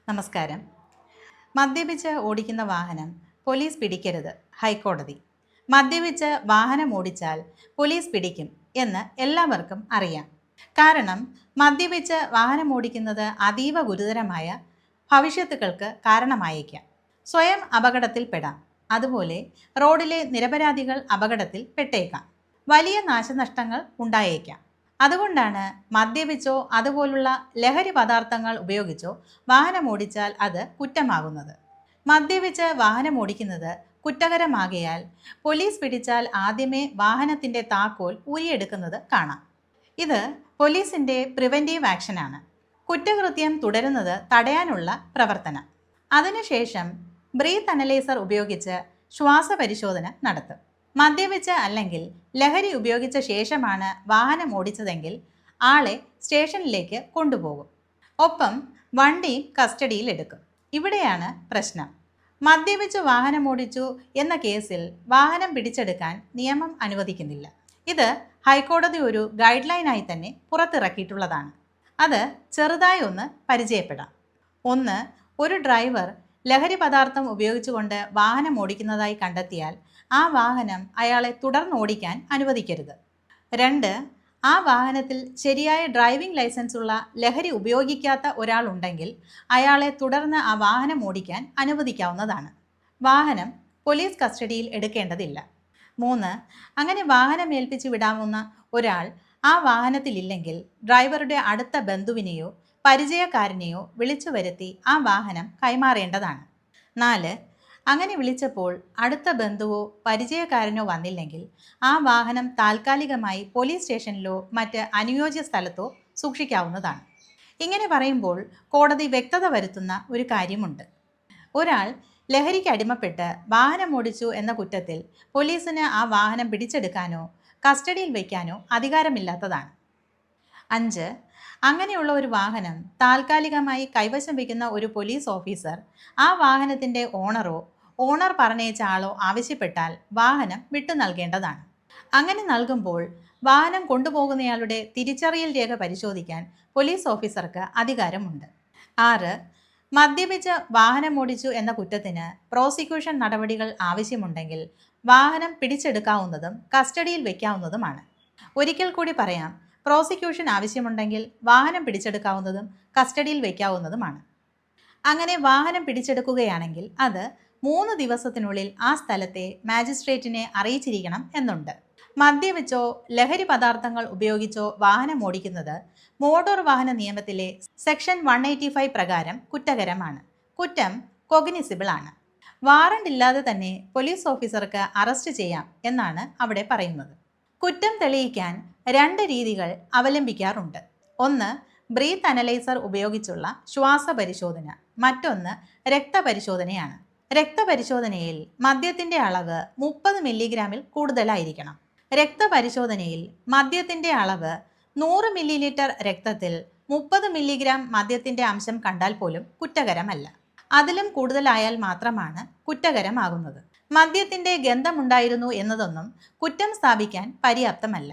നമസ്കാരം. മദ്യപിച്ച് ഓടിക്കുന്ന വാഹനം പോലീസ് പിടിക്കരുത്. ഹൈക്കോടതി. മദ്യപിച്ച് വാഹനം ഓടിച്ചാൽ പോലീസ് പിടിക്കും എന്ന് എല്ലാവർക്കും അറിയാം. കാരണം മദ്യപിച്ച് വാഹനം ഓടിക്കുന്നത് അതീവ ഗുരുതരമായ ഭവിഷ്യത്തുക്കൾക്ക് കാരണമായേക്കാം. സ്വയം അപകടത്തിൽപ്പെടാം. അതുപോലെ റോഡിലെ നിരപരാധികൾ അപകടത്തിൽ പെട്ടേക്കാം. വലിയ നാശനഷ്ടങ്ങൾ ഉണ്ടായേക്കാം. അതുകൊണ്ടാണ് മദ്യപിച്ചോ അതുപോലുള്ള ലഹരി പദാർത്ഥങ്ങൾ ഉപയോഗിച്ചോ വാഹനം ഓടിച്ചാൽ അത് കുറ്റമാകുന്നത്. മദ്യപിച്ച് വാഹനം ഓടിക്കുന്നത് കുറ്റകരമാകയാൽ പോലീസ് പിടിച്ചാൽ ആദ്യമേ വാഹനത്തിൻ്റെ താക്കോൽ ഊരിയെടുക്കുന്നത് കാണാം. ഇത് പോലീസിൻ്റെ പ്രിവെൻറ്റീവ് ആക്ഷനാണ്. കുറ്റകൃത്യം തുടരുന്നത് തടയാനുള്ള പ്രവർത്തനം. അതിനുശേഷം ബ്രീത്ത് അനലൈസർ ഉപയോഗിച്ച് ശ്വാസപരിശോധന നടത്തും. മദ്യപിച്ച് അല്ലെങ്കിൽ ലഹരി ഉപയോഗിച്ച ശേഷമാണ് വാഹനം ഓടിച്ചതെങ്കിൽ ആളെ സ്റ്റേഷനിലേക്ക് കൊണ്ടുപോകും. ഒപ്പം വണ്ടിയും കസ്റ്റഡിയിൽ എടുക്കും. ഇവിടെയാണ് പ്രശ്നം. മദ്യപിച്ച് വാഹനം ഓടിച്ചു എന്ന കേസിൽ വാഹനം പിടിച്ചെടുക്കാൻ നിയമം അനുവദിക്കുന്നില്ല. ഇത് ഹൈക്കോടതി ഒരു ഗൈഡ് ലൈനായി തന്നെ പുറത്തിറക്കിയിട്ടുള്ളതാണ്. അത് ചെറുതായി ഒന്ന് പരിചയപ്പെടാം. 1. ഒരു ഡ്രൈവർ ലഹരി പദാർത്ഥം ഉപയോഗിച്ചുകൊണ്ട് വാഹനം ഓടിക്കുന്നതായി കണ്ടെത്തിയാൽ ആ വാഹനം അയാളെ തുടർന്ന് ഓടിക്കാൻ അനുവദിക്കരുത്. 2. ആ വാഹനത്തിൽ ശരിയായ ഡ്രൈവിംഗ് ലൈസൻസ് ഉള്ള ലഹരി ഉപയോഗിക്കാത്ത ഒരാളുണ്ടെങ്കിൽ അയാളെ തുടർന്ന് ആ വാഹനം ഓടിക്കാൻ അനുവദിക്കാവുന്നതാണ്. വാഹനം പോലീസ് കസ്റ്റഡിയിൽ എടുക്കേണ്ടതില്ല. 3. അങ്ങനെ വാഹനം ഏൽപ്പിച്ച് വിടാവുന്ന ഒരാൾ ആ വാഹനത്തിലില്ലെങ്കിൽ ഡ്രൈവറുടെ അടുത്ത ബന്ധുവിനെയോ പരിചയക്കാരനെയോ വിളിച്ചു വരുത്തി ആ വാഹനം കൈമാറേണ്ടതാണ്. 4. അങ്ങനെ വിളിച്ചപ്പോൾ അടുത്ത ബന്ധുവോ പരിചയക്കാരനോ വന്നില്ലെങ്കിൽ ആ വാഹനം താൽക്കാലികമായി പോലീസ് സ്റ്റേഷനിലോ മറ്റ് അനുയോജ്യ സ്ഥലത്തോ സൂക്ഷിക്കാവുന്നതാണ്. ഇങ്ങനെ പറയുമ്പോൾ കോടതി വ്യക്തത വരുത്തുന്ന ഒരു കാര്യമുണ്ട്. ഒരാൾ ലഹരിക്ക് അടിമപ്പെട്ട് വാഹനം ഓടിച്ചു എന്ന കുറ്റത്തിൽ പോലീസിന് ആ വാഹനം പിടിച്ചെടുക്കാനോ കസ്റ്റഡിയിൽ വയ്ക്കാനോ അധികാരമില്ലാത്തതാണ്. 5. അങ്ങനെയുള്ള ഒരു വാഹനം താൽക്കാലികമായി കൈവശം വയ്ക്കുന്ന ഒരു പോലീസ് ഓഫീസർ ആ വാഹനത്തിൻ്റെ ഓണർ പറഞ്ഞയച്ച ആളോ ആവശ്യപ്പെട്ടാൽ വാഹനം വിട്ടു നൽകേണ്ടതാണ്. അങ്ങനെ നൽകുമ്പോൾ വാഹനം കൊണ്ടുപോകുന്നയാളുടെ തിരിച്ചറിയൽ രേഖ പരിശോധിക്കാൻ പോലീസ് ഓഫീസർക്ക് അധികാരമുണ്ട്. 6. മദ്യപിച്ച് വാഹനം ഓടിച്ചു എന്ന കുറ്റത്തിന് പ്രോസിക്യൂഷൻ നടപടികൾ ആവശ്യമുണ്ടെങ്കിൽ വാഹനം പിടിച്ചെടുക്കാവുന്നതും കസ്റ്റഡിയിൽ വയ്ക്കാവുന്നതുമാണ്. ഒരിക്കൽ കൂടി പറയാം, പ്രോസിക്യൂഷൻ ആവശ്യമുണ്ടെങ്കിൽ വാഹനം പിടിച്ചെടുക്കാവുന്നതും കസ്റ്റഡിയിൽ വയ്ക്കാവുന്നതുമാണ്. അങ്ങനെ വാഹനം പിടിച്ചെടുക്കുകയാണെങ്കിൽ അത് 3 ദിവസത്തിനുള്ളിൽ ആ സ്ഥലത്തെ മാജിസ്ട്രേറ്റിനെ അറിയിച്ചിരിക്കണം എന്നുണ്ട്. മദ്യപിച്ചോ ലഹരി പദാർത്ഥങ്ങൾ ഉപയോഗിച്ചോ വാഹനം ഓടിക്കുന്നത് മോട്ടോർ വാഹന നിയമത്തിലെ സെക്ഷൻ 185 പ്രകാരം കുറ്റകരമാണ്. കുറ്റം കൊഗ്നിസിബിൾ ആണ്. വാറണ്ട് ഇല്ലാതെ തന്നെ പോലീസ് ഓഫീസർക്ക് അറസ്റ്റ് ചെയ്യാം എന്നാണ് അവിടെ പറയുന്നത്. കുറ്റം തെളിയിക്കാൻ 2 രീതികൾ അവലംബിക്കാറുണ്ട്. 1. ബ്രീത്ത് അനലൈസർ ഉപയോഗിച്ചുള്ള ശ്വാസപരിശോധന. മറ്റൊന്ന് രക്തപരിശോധനയാണ്. രക്തപരിശോധനയിൽ മദ്യത്തിൻ്റെ അളവ് 30 മില്ലിഗ്രാമിൽ കൂടുതലായിരിക്കണം. രക്തപരിശോധനയിൽ മദ്യത്തിൻ്റെ അളവ് 100 മില്ലിലിറ്റർ രക്തത്തിൽ 30 മില്ലിഗ്രാം മദ്യത്തിൻ്റെ അംശം കണ്ടാൽ പോലും കുറ്റകരമല്ല. അതിലും കൂടുതലായാൽ മാത്രമാണ് കുറ്റകരമാകുന്നത്. മദ്യത്തിൻ്റെ ഗന്ധമുണ്ടായിരുന്നു എന്നതൊന്നും കുറ്റം സ്ഥാപിക്കാൻ പര്യാപ്തമല്ല.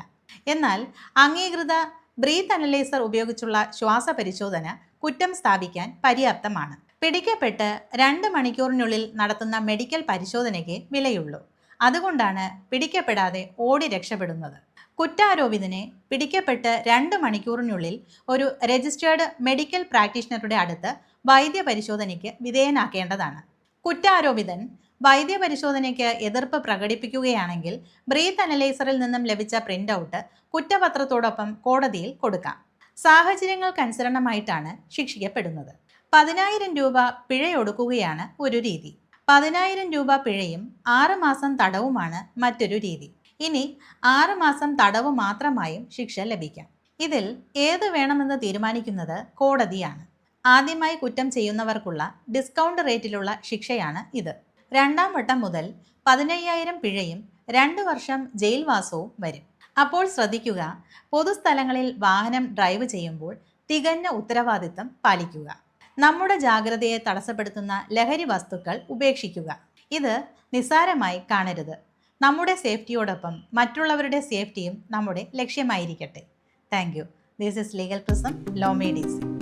എന്നാൽ അംഗീകൃത ബ്രീത്ത് അനലൈസർ ഉപയോഗിച്ചുള്ള ശ്വാസപരിശോധന കുറ്റം സ്ഥാപിക്കാൻ പര്യാപ്തമാണ്. പിടിക്കപ്പെട്ട് 2 മണിക്കൂറിനുള്ളിൽ നടത്തുന്ന മെഡിക്കൽ പരിശോധനയ്ക്ക് വിലയുള്ളൂ. അതുകൊണ്ടാണ് പിടിക്കപ്പെടാതെ ഓടി രക്ഷപ്പെടുന്നത്. കുറ്റാരോപിതനെ പിടിക്കപ്പെട്ട് 2 മണിക്കൂറിനുള്ളിൽ ഒരു രജിസ്റ്റേർഡ് മെഡിക്കൽ പ്രാക്ടീഷണറുടെ അടുത്ത് വൈദ്യപരിശോധനയ്ക്ക് വിധേയനാക്കേണ്ടതാണ്. കുറ്റാരോപിതൻ വൈദ്യപരിശോധനയ്ക്ക് എതിർപ്പ് പ്രകടിപ്പിക്കുകയാണെങ്കിൽ ബ്രീത്ത് അനലൈസറിൽ നിന്നും ലഭിച്ച പ്രിൻ്റ് ഔട്ട് കുറ്റപത്രത്തോടൊപ്പം കോടതിയിൽ കൊടുക്കാം. സാഹചര്യങ്ങൾക്കനുസരണമായിട്ടാണ് ശിക്ഷിക്കപ്പെടുന്നത്. 10,000 രൂപ പിഴയൊടുക്കുകയാണ് ഒരു രീതി. 10,000 രൂപ പിഴയും 6 മാസം തടവുമാണ് മറ്റൊരു രീതി. ഇനി 6 മാസം തടവ് മാത്രമായും ശിക്ഷ ലഭിക്കാം. ഇതിൽ ഏത് വേണമെന്ന് തീരുമാനിക്കുന്നത് കോടതിയാണ്. ആദ്യമായി കുറ്റം ചെയ്യുന്നവർക്കുള്ള ഡിസ്കൗണ്ട് റേറ്റിലുള്ള ശിക്ഷയാണ് ഇത്. 2ാം വട്ടം മുതൽ 15,000 പിഴയും 2 വർഷം ജയിൽവാസവും വരും. അപ്പോൾ ശ്രദ്ധിക്കുക, പൊതുസ്ഥലങ്ങളിൽ വാഹനം ഡ്രൈവ് ചെയ്യുമ്പോൾ തികഞ്ഞ ഉത്തരവാദിത്തം പാലിക്കുക. നമ്മുടെ ജാഗ്രതയെ തടസ്സപ്പെടുത്തുന്ന ലഹരി വസ്തുക്കൾ ഉപേക്ഷിക്കുക. ഇത് നിസ്സാരമായി കാണരുത്. നമ്മുടെ സേഫ്റ്റിയോടൊപ്പം മറ്റുള്ളവരുടെ സേഫ്റ്റിയും നമ്മുടെ ലക്ഷ്യമായിരിക്കട്ടെ. Thank you. This is legal prism, law made easy.